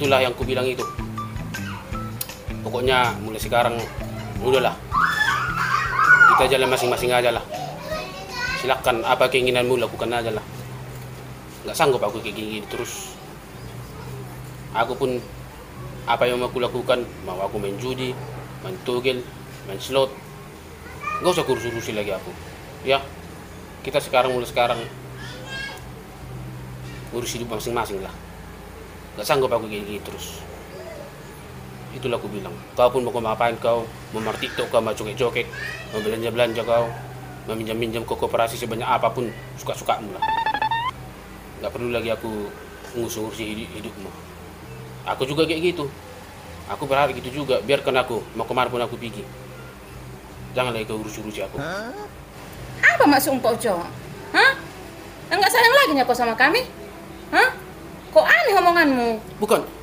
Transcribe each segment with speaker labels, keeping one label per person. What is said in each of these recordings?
Speaker 1: itulah yang ku bilang itu. Pokoknya mulai sekarang udahlah. Kita jalan masing-masing aja lah. Silakan apa keinginanmu lakukan aja lah. Nggak sanggup aku kayak gini terus. Aku pun apa yang mau aku lakukan, mau aku main judi, main togel, main slot, nggak usah kurus-kurusi lagi aku. Ya, kita mulai sekarang urus hidup masing-masing lah. Nggak sanggup aku kayak gini terus. Itulah aku bilang. Kau pun mau ngapain kau, mau TikTok kau, mau joget-joget, mau belanja-belanja kau, mau minjam-minjam ke koperasi sebanyak apapun, suka-sukamu lah. Nggak perlu lagi aku ngurusi hidupmu. Aku juga kayak gitu. Aku berharap gitu juga, biarkan aku mau kemana pun aku pergi. Jangan lagi kau urus-urusi aku.
Speaker 2: Apa maksud Pak Uco? Hah? Enggak sayang lagi kau sama kami? Hah? Kok aneh omonganmu?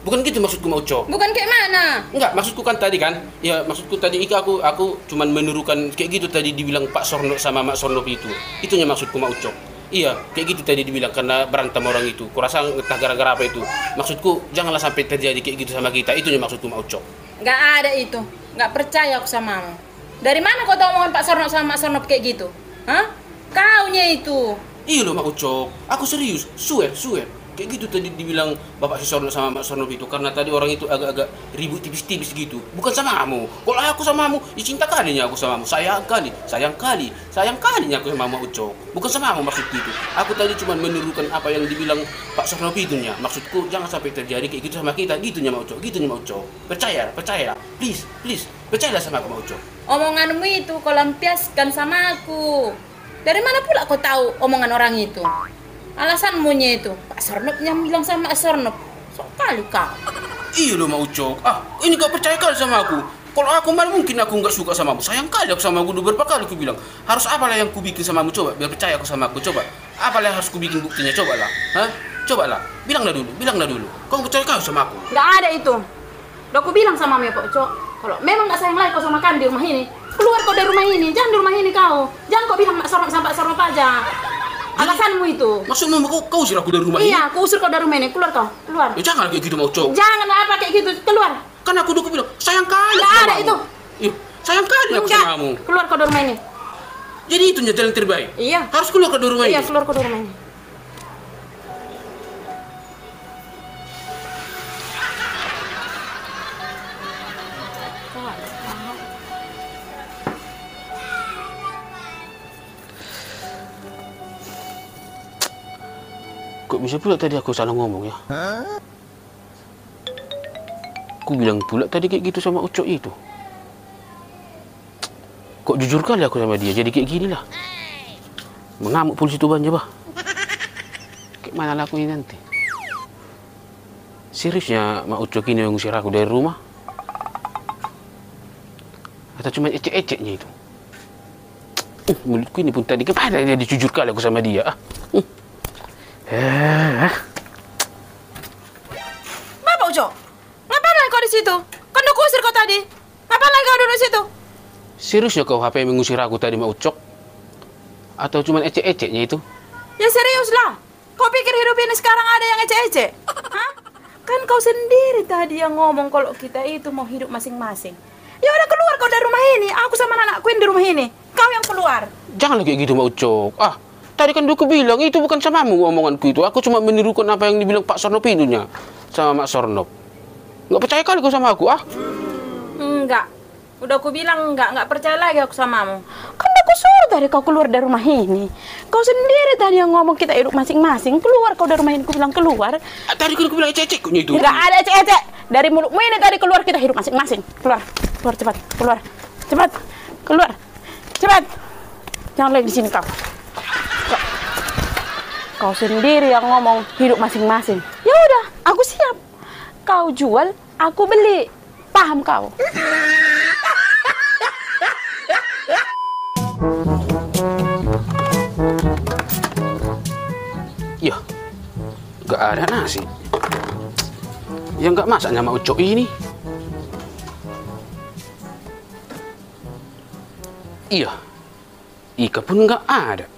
Speaker 1: Bukan gitu maksudku mau Uco.
Speaker 2: Bukan kayak mana?
Speaker 1: Enggak, maksudku kan tadi kan. Ya, maksudku tadi aku cuman menirukan kayak gitu tadi dibilang Pak Sorno sama Mak Sorno itu. Itunya maksudku mau Uco. Iya, kayak gitu tadi dibilang karena berantem orang itu. Kurasa entah gara-gara apa itu. Maksudku janganlah sampai terjadi kayak gitu sama kita. Itunya maksudku mau Uco.
Speaker 2: Nggak ada itu. Nggak percaya aku samamu. Dari mana kau tahu omongan Pak Sorno sama Mak Sorno kayak gitu? Hah? Kaunya itu.
Speaker 1: Iya loh Mak Uco. Aku serius. Swear. Kayak gitu tadi dibilang Bapak si Sorno sama Mak Sorno itu. Karena tadi orang itu agak-agak ribut tipis-tipis gitu. Bukan sama kamu. Kalau aku sama kamu, ya cinta kalinya aku sama kamu. Sayang kalinya aku sama Mak Uco. Bukan sama kamu maksudku itu. Aku tadi cuma menirukan apa yang dibilang Pak Sorno itunya. Maksudku jangan sampai terjadi kayak gitu sama kita. Gitunya Mak Uco. Percaya. Please. Percayalah sama aku Mak Uco.
Speaker 2: Omonganmu itu kau lampiaskan sama aku. Dari mana pula kau tahu omongan orang itu? Alasanmu itu, Pak Sornop yang bilang sama Pak Sornop. Sok kali kau.
Speaker 1: Iya loh Mak Uco. Ini gak percaya kali sama aku. Kalau aku mana mungkin aku nggak suka sama kamu. Sayang kali aku sama aku. Udah berapa kali aku bilang. Harus apalah yang ku bikin sama kamu, coba. Biar percaya aku sama aku, coba. Apalah yang harus ku bikin buktinya, coba lah. Coba lah. Bilanglah dulu. Kau percaya kau sama aku?
Speaker 2: Nggak ada itu. Udah aku bilang sama Pak Uco. Kalau memang nggak sayang lagi kau sama kami di rumah ini, keluar kau dari rumah ini. Jangan di rumah ini kau. Jangan kau bilang Mak Sornop sama Pak Sornop aja. Alasanmu itu.
Speaker 1: Maksudmu kau usir aku dari rumah ini?
Speaker 2: Iya, aku usir kau dari rumah ini. Keluar kau, keluar.
Speaker 1: Ya jangan kayak gitu Mak Uco.
Speaker 2: Jangan apa kayak gitu, keluar.
Speaker 1: Kan aku udah bilang, sayang kali.
Speaker 2: Nggak ada itu.
Speaker 1: Iya, sayang kali aku sama kamu.
Speaker 2: Keluar kau dari rumah ini.
Speaker 1: Jadi itu jalan terbaik?
Speaker 2: Iya.
Speaker 1: Harus keluar kau dari rumah ini?
Speaker 2: Iya, keluar kau dari rumah ini.
Speaker 1: Kok bisa pula tadi aku salah ngomong ya? Aku bilang pula tadi kayak gitu sama Ucok itu. Kok jujur kali aku sama dia, jadi kayak gini lah. Mengamuk polisi tuh banyak bah. Kayak mana lah aku ini nanti? Seriusnya Mak Ucok ini yang ngusir aku dari rumah? Atau cuma ecek-eceknya itu? Mulutku ini pun tadi kemana dia jujur kali aku sama dia?
Speaker 2: Bapak Uco, ngapain lagi kau di situ? Kan udah kusir kau tadi. Ngapain lagi kau duduk di situ?
Speaker 1: Seriusnya kau HP mengusir aku tadi Mak Ucok? Atau cuma ecek-eceknya itu?
Speaker 2: Ya serius lah. Kau pikir hidup ini sekarang ada yang ecek-ecek? Hah? Kan kau sendiri tadi yang ngomong kalau kita itu mau hidup masing-masing. Ya udah keluar kau dari rumah ini. Aku sama anakku yang di rumah ini. Kau yang keluar.
Speaker 1: Jangan kayak gitu Mak Ucok. Tadi kan aku bilang itu bukan samamu omonganku itu. Aku cuma menirukan apa yang dibilang Pak Sornop itunya sama Mak Sornop. Nggak percaya kali kau sama aku?
Speaker 2: Enggak. Udah aku bilang enggak percaya lagi aku samamu. Kan aku suruh tadi kau keluar dari rumah ini. Kau sendiri tadi yang ngomong kita hidup masing-masing. Keluar kau dari rumah ini. Aku bilang keluar.
Speaker 1: Tadi kan aku bilang ecek-eceknya itu.
Speaker 2: Enggak ada ecek-ecek. Dari mulutmu ini tadi keluar kita hidup masing-masing. Keluar cepat. Keluar. Cepat. Jangan lagi di sini kau. Kau sendiri yang ngomong hidup masing-masing. Ya udah, aku siap. Kau jual, aku beli. Paham kau?
Speaker 1: Ya, gak ada nasi. Yang gak masaknya Mak Ucok ini. Iya, ikan pun gak ada.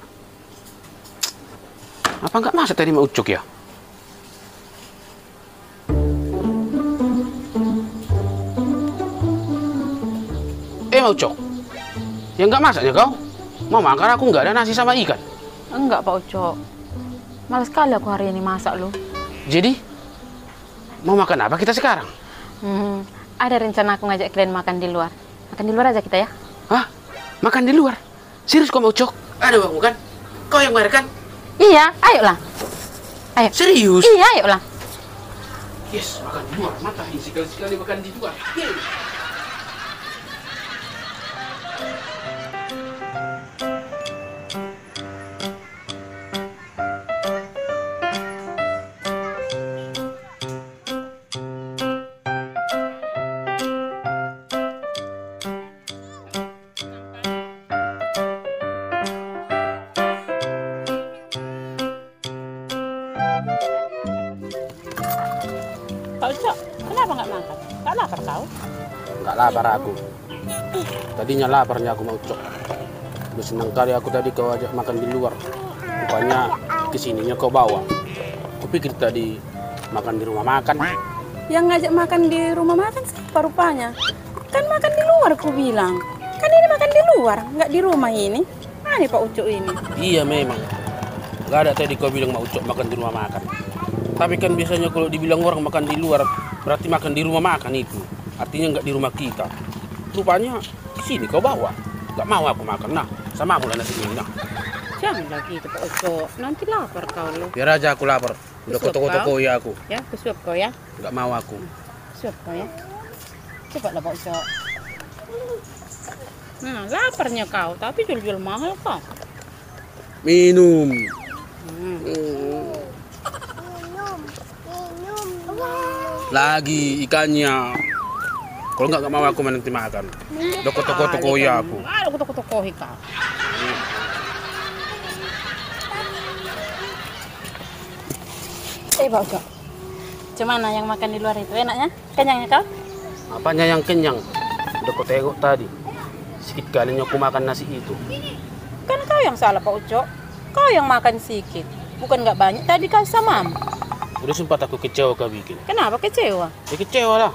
Speaker 1: Apa nggak masak tadi Mak Ucok ya? mau Ucok? Ya nggak masaknya kau? Mau makan aku nggak ada nasi sama ikan.
Speaker 2: Enggak, Pak Ucok. Malas sekali aku hari ini masak loh.
Speaker 1: Jadi, mau makan apa kita sekarang?
Speaker 2: Ada rencana aku ngajak kalian makan di luar. Makan di luar aja kita ya.
Speaker 1: Hah? Makan di luar? Serius kau mau Ucok? Ada uangmu kan? Kau yang bayar kan?
Speaker 2: Iya, ayolah. Ayo.
Speaker 1: Serius?
Speaker 2: Iya, ayolah.
Speaker 1: Yes, makan di luar. Matahin sekali-sekali makan di luar. Yeay.
Speaker 2: Pak Ucok, kenapa nggak makan? Nggak lapar kau?
Speaker 1: Nggak lapar aku. Tadinya laparnya aku mau Ucok. Udah senang kali aku tadi kau ajak makan di luar. Rupanya kesininya kau bawa. Kupikir tadi makan di rumah makan.
Speaker 2: Yang ngajak makan di rumah makan siapa rupanya? Kan makan di luar ku bilang. Kan ini makan di luar, nggak di rumah ini. Aneh Pak Ucok ini.
Speaker 1: Iya memang. Nggak ada tadi kau bilang mau Ucok makan di rumah makan. Tapi kan biasanya kalau dibilang orang makan di luar, berarti makan di rumah makan itu. Artinya nggak di rumah kita. Rupanya sini kau bawa. Nggak mau aku makan. Nah, sama aku lah nasi ini. Nah.
Speaker 2: Jangan lagi itu Pak Ucok, nanti lapar kau loh.
Speaker 1: Biar aja aku lapar. Udah ke toko-toko ya aku.
Speaker 2: Ya, kesuap kau ya.
Speaker 1: Nggak mau aku.
Speaker 2: Kesuap kau ya. Cepatlah Pak Ucok. Nah, laparnya kau, tapi jual-jual mahal kau.
Speaker 1: Minum. Lagi ikannya. Kalau nggak mau aku nanti makan. Udah ke toko-toko ya aku.
Speaker 2: Ada ke toko-toko kau. Pak Ucok, gimana yang makan di luar itu? Enaknya? Kenyangnya kau?
Speaker 1: Apanya yang kenyang? Udah kau tengok tadi. Sedikit kalinya aku makan nasi itu.
Speaker 2: Kan kau yang salah Pak Ucok. Kau yang makan sedikit. Bukan nggak banyak, tadi kau sama.
Speaker 1: Udah sempat aku kecewa kau bikin.
Speaker 2: Kenapa kecewa?
Speaker 1: Ya kecewa lah.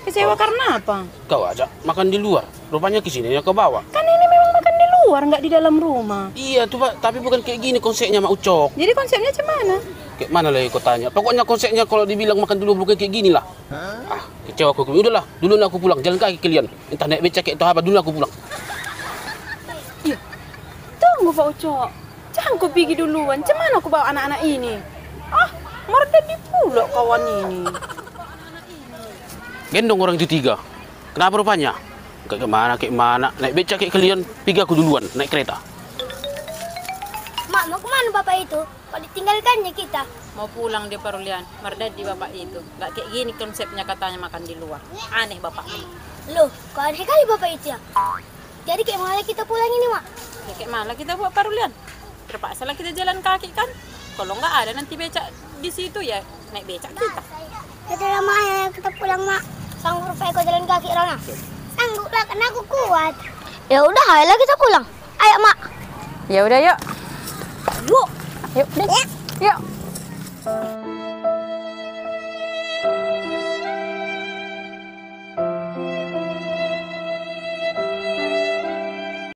Speaker 2: Kecewa karena apa?
Speaker 1: Kau ajak makan di luar. Rupanya kesininya kau bawa.
Speaker 2: Kan ini memang makan di luar, nggak di dalam rumah.
Speaker 1: Iya tuh Pak, tapi bukan kayak gini konsepnya Mak Ucok.
Speaker 2: Jadi konsepnya gimana?
Speaker 1: Kayak mana lagi kau tanya? Pokoknya konsepnya kalau dibilang makan di luar bukan kayak gini lah. Ah, kecewa aku. Udahlah, dulu aku pulang. Jalan kaki kalian. Entah naik becak kayak itu apa, dulu aku pulang.
Speaker 2: Iya. Tunggu Pak Ucok. Jangan kau pergi duluan. Gimana aku bawa anak-anak ini? Ah, merdek di pulau kawan ini.
Speaker 1: Gendong orang itu 3. Kenapa rupanya? Kayak mana? Naik becak kayak kalian. Pergi aku duluan, naik kereta.
Speaker 3: Mak, mau kemana bapak itu? Kok ditinggalkannya kita?
Speaker 2: Mau pulang dia Parulian. Merdek di bapak itu. Nggak kayak gini konsepnya katanya makan di luar. Aneh bapak ini.
Speaker 3: Loh, kok aneh kali bapak itu ya? Jadi kayak mana kita pulang ini, Mak?
Speaker 2: Ya kayak mana kita buat Parulian? Terpaksa lah kita jalan kaki kan? Kalau nggak ada nanti becak di situ ya naik becak kita.
Speaker 3: Kita lama ya kita pulang, Mak. Sanggup rupanya kau jalan kaki, Rona? Sanggup lah, karena aku kuat. Ya udah, ayolah kita pulang. Ayo, Mak.
Speaker 2: Ya udah yuk.
Speaker 3: Yuk.
Speaker 2: Yuk, deh.
Speaker 3: Ya.
Speaker 2: Yuk.